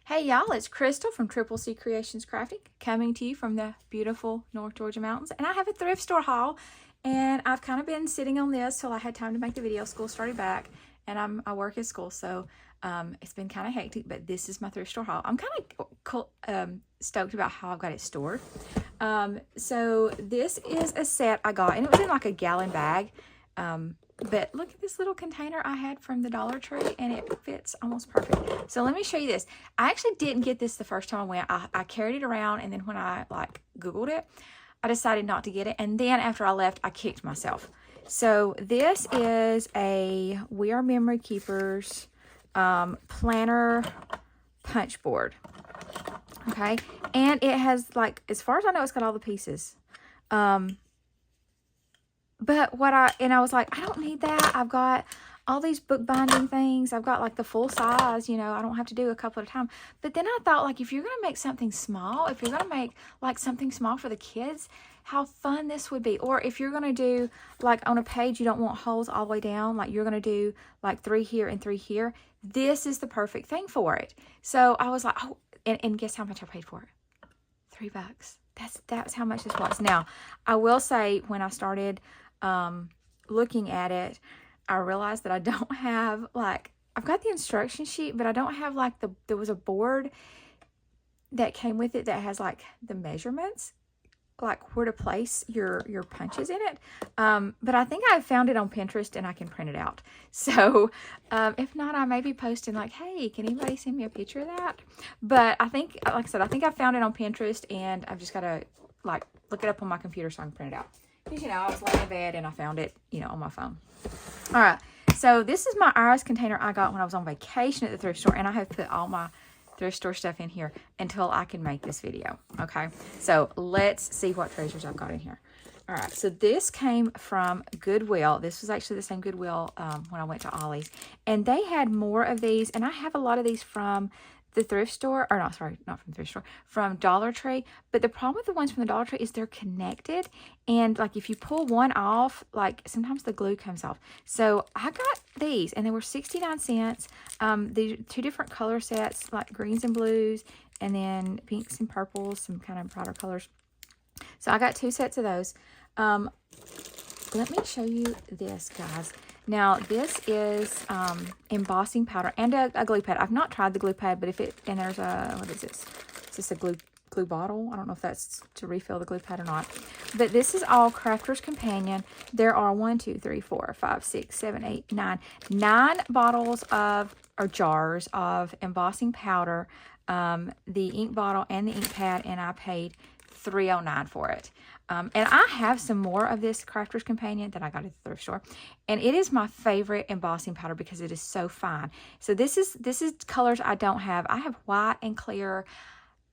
Hey y'all, it's Crystal from Triple C Creations Crafting coming to you from the beautiful North Georgia mountains. And I have a thrift store haul, and I've kind of been sitting on this till I had time to make the video. School started back and I work at school, so it's been kind of hectic, but this is my thrift store haul. I'm kind of stoked about how I've got it stored. So this is a set I got, and it was in like a gallon bag. But look at this little container I had from the Dollar Tree, and it fits almost perfect. So let me show you this. I actually didn't get this the first time I went. I carried it around, and then when I Googled it, I decided not to get it. And then after I left, I kicked myself. So this is a We Are Memory Keepers planner punch board. Okay. And it has, as far as I know, it's got all the pieces. But I was like, I don't need that. I've got all these bookbinding things. I've got the full size, I don't have to do a couple at a time. But then I thought, if you're going to make something small, if you're going to make something small for the kids, how fun this would be. Or if you're going to do on a page, you don't want holes all the way down, you're going to do 3 here and 3 here. This is the perfect thing for it. So I was like, oh, and guess how much I paid for it? $3. That's how much this was. Now, I will say when I started looking at it, I realized that I don't have I've got the instruction sheet, but I don't have there was a board that came with it that has the measurements, where to place your punches in it. But I think I found it on Pinterest and I can print it out. So if not, I may be posting hey, can anybody send me a picture of that? But I think, like I said, I think I found it on Pinterest, and I've just got to look it up on my computer so I can print it out. Because, I was laying in bed and I found it, on my phone. All right. So this is my iris container I got when I was on vacation at the thrift store. And I have put all my thrift store stuff in here until I can make this video. Okay. So let's see what treasures I've got in here. All right. So this came from Goodwill. This was actually the same Goodwill when I went to Ollie's. And they had more of these. And I have a lot of these from the thrift store, or not from the thrift store, from Dollar Tree. But the problem with the ones from the Dollar Tree is they're connected, and if you pull one off, sometimes the glue comes off. So I got these, and they were 69 cents. These 2 different color sets, greens and blues, and then pinks and purples, some kind of brighter colors. So I got 2 sets of those. Let me show you this, guys. Now, this is embossing powder and a glue pad. I've not tried the glue pad, but and there's what is this? Is this a glue bottle? I don't know if that's to refill the glue pad or not. But this is all Crafter's Companion. There are 1, 2, 3, 4, 5, 6, 7, 8, 9 bottles or jars of embossing powder, the ink bottle and the ink pad, and I paid $3.09 for it. And I have some more of this Crafter's Companion that I got at the thrift store, and it is my favorite embossing powder because it is so fine. So this is colors I don't have. I have white and clear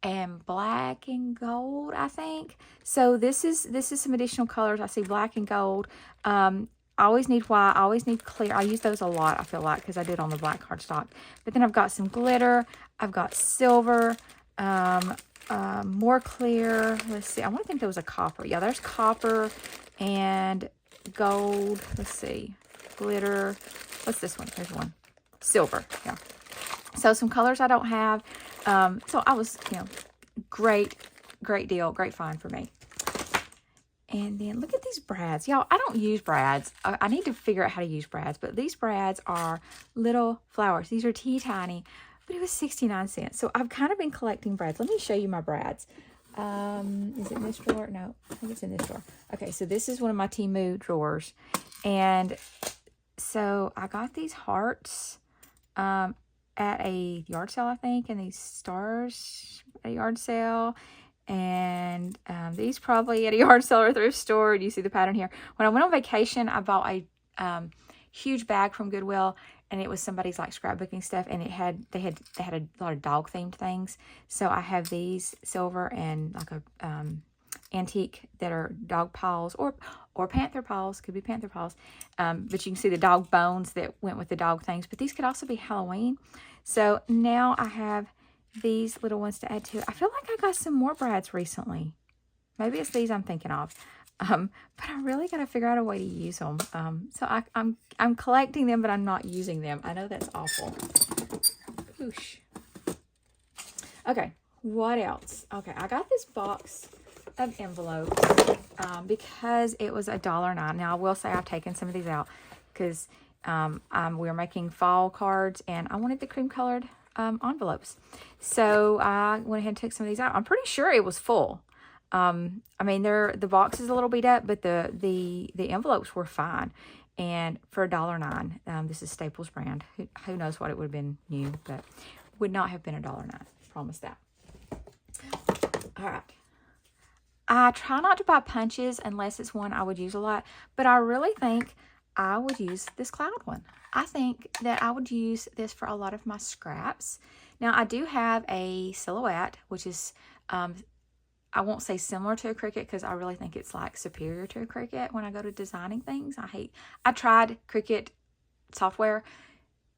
and black and gold, I think. So this is some additional colors. I see black and gold. I always need white. I always need clear. I use those a lot, I feel because I do it on the black cardstock. But then I've got some glitter. I've got silver. More clear. Let's see. I want to think there was a copper. Yeah, there's copper and gold. Let's see. Glitter. What's this one? Here's one. Silver. Yeah. So some colors I don't have. So I was, great deal. Great find for me. And then look at these brads. Y'all, I don't use brads. I need to figure out how to use brads. But these brads are little flowers. These are teeny tiny. But it was 69 cents. So I've kind of been collecting brads. Let me show you my brads. Is it in this drawer? No, I think it's in this drawer. Okay, so this is one of my Temu drawers. And so I got these hearts at a yard sale, I think. And these stars at a yard sale. And these probably at a yard sale or a thrift store. Do you see the pattern here? When I went on vacation, I bought a huge bag from Goodwill. And it was somebody's scrapbooking stuff, and they had a lot of dog themed things. So I have these silver and a antique that are dog paws or panther paws. Could be panther paws. But you can see the dog bones that went with the dog things. But these could also be Halloween. So now I have these little ones to add to. I feel like I got some more brads recently. Maybe it's these I'm thinking of. But I really got to figure out a way to use them. So I'm collecting them, but I'm not using them. I know that's awful. Oosh. Okay, what else? Okay, I got this box of envelopes because it was $1.09. Now, I will say I've taken some of these out because we were making fall cards and I wanted the cream colored envelopes. So I went ahead and took some of these out. I'm pretty sure it was full. I mean, the box is a little beat up, but the envelopes were fine. And for $1.09, this is Staples brand. Who knows what it would have been new, but would not have been $1.09. Promise that. All right. I try not to buy punches unless it's one I would use a lot, but I really think I would use this cloud one. I think that I would use this for a lot of my scraps. Now, I do have a silhouette, which is, I won't say similar to a Cricut because I really think it's like superior to a Cricut when I go to designing things. I tried Cricut software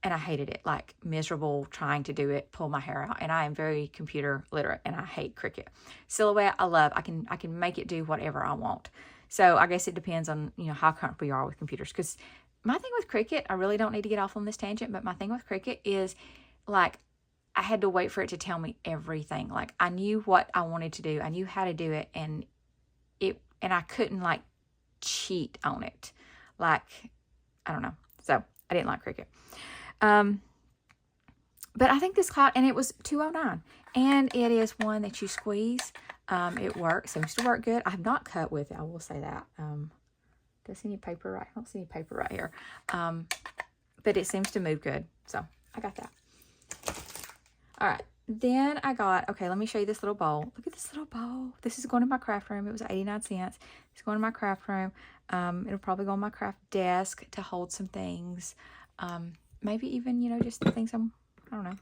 and I hated it, like miserable trying to do it, pull my hair out. And I am very computer literate and I hate Cricut. Silhouette, I love. I can make it do whatever I want. So I guess it depends on, how comfortable you are with computers. Because my thing with Cricut, I really don't need to get off on this tangent, but my thing with Cricut is like I had to wait for it to tell me everything. Like I knew what I wanted to do. I knew how to do it and I couldn't like cheat on it. Like, I don't know. So I didn't like Cricut. But I think this cloud, and it was $2.09, and it is one that you squeeze. It works, seems to work good. I have not cut with it, I will say that. Do I see any paper right? I don't see any paper right here. But it seems to move good, so I got that. All right, then I got, okay, let me show you this little bowl. Look at this little bowl. This is going to my craft room. It was 89 cents. It's going to my craft room. It'll probably go on my craft desk to hold some things. Maybe even, just the things I don't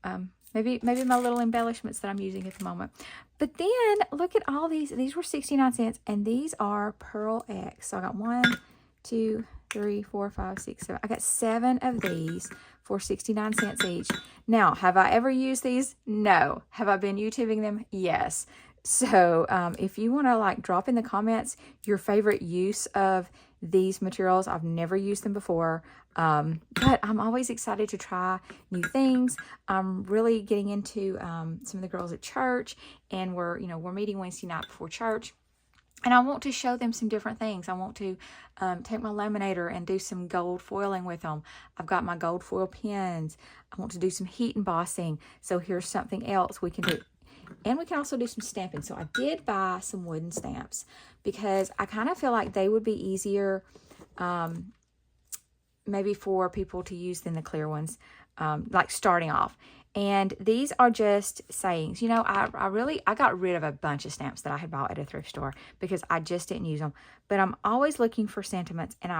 know. Maybe my little embellishments that I'm using at the moment. But then look at all these. These were 69 cents and these are Pearl X. So I got 1, 2, 3, 4, 5, 6, 7. I got 7 of these for 69 cents each. Now, have I ever used these? No. Have I been YouTubing them? Yes. So if you want to like drop in the comments your favorite use of these materials, I've never used them before, but I'm always excited to try new things. I'm really getting into some of the girls at church, and we're meeting Wednesday night before church. And I want to show them some different things. I want to take my laminator and do some gold foiling with them. I've got my gold foil pens. I want to do some heat embossing. So here's something else we can do. And we can also do some stamping. So I did buy some wooden stamps because I kind of feel like they would be easier maybe for people to use than the clear ones, like starting off. And these are just sayings. I got rid of a bunch of stamps that I had bought at a thrift store because I just didn't use them. But I'm always looking for sentiments, and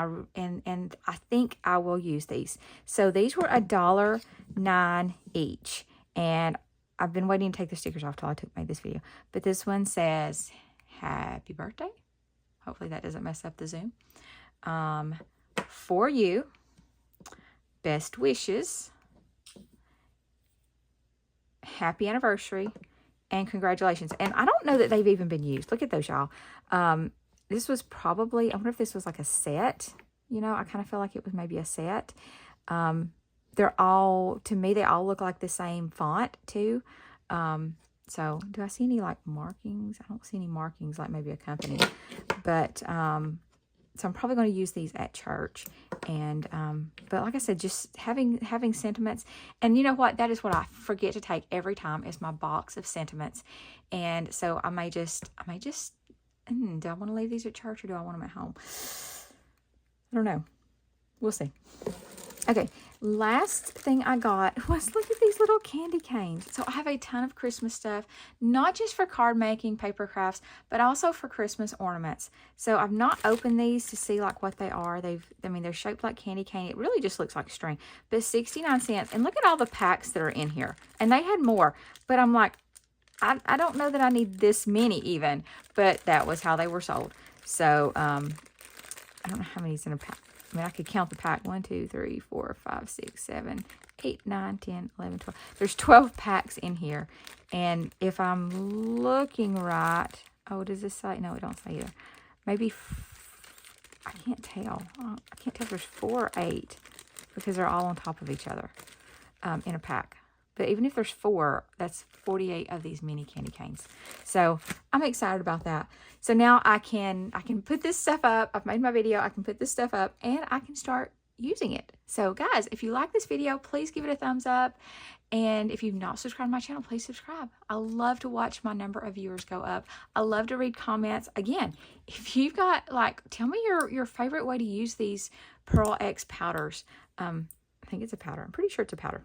I think I will use these. So these were $1.09 each, and I've been waiting to take the stickers off till I made this video. But this one says, "Happy birthday." Hopefully that doesn't mess up the Zoom. For you, best wishes, happy anniversary, and congratulations. And I don't know that they've even been used. Look at those, y'all. This was probably, I wonder if this was like a set. I kind of feel like it was maybe a set. They're all, to me, they all look like the same font too. So do I see any like markings? I don't see any markings like maybe a company. But so I'm probably going to use these at church. And but like I said, just having sentiments. And you know what? That is what I forget to take every time is my box of sentiments. And so I may just do I want to leave these at church or do I want them at home? I don't know. We'll see. Okay, last thing I got was, look at these little candy canes. So I have a ton of Christmas stuff, not just for card making, paper crafts, but also for Christmas ornaments. So I've not opened these to see like what they are. They're shaped like candy cane. It really just looks like string, but 69 cents. And look at all the packs that are in here. And they had more, but I'm like, I don't know that I need this many even, but that was how they were sold. So I don't know how many's in a pack. I mean, I could count the pack. 1, 2, 3, 4, 5, 6, 7, 8, 9, 10, 11, 12. There's 12 packs in here. And if I'm looking right, oh, does this say? No, it don't say either. Maybe, I can't tell. I can't tell if there's 4 or 8 because they're all on top of each other in a pack. But even if there's 4, that's 48 of these mini candy canes. So I'm excited about that. So now I can put this stuff up. I've made my video. I can put this stuff up and I can start using it. So guys, if you like this video, please give it a thumbs up. And if you've not subscribed to my channel, please subscribe. I love to watch my number of viewers go up. I love to read comments. Again, if you've got, like, tell me your favorite way to use these Pearl X powders. I think it's a powder. I'm pretty sure it's a powder.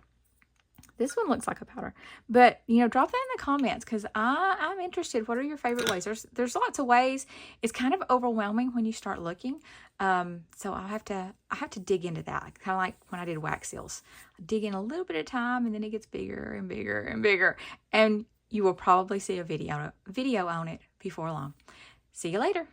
This one looks like a powder. But, you know, drop that in the comments because I'm interested. What are your favorite ways? There's lots of ways. It's kind of overwhelming when you start looking. So I have to dig into that. Kind of like when I did wax seals. I dig in a little bit at a time and then it gets bigger and bigger and bigger. And you will probably see a video on it before long. See you later.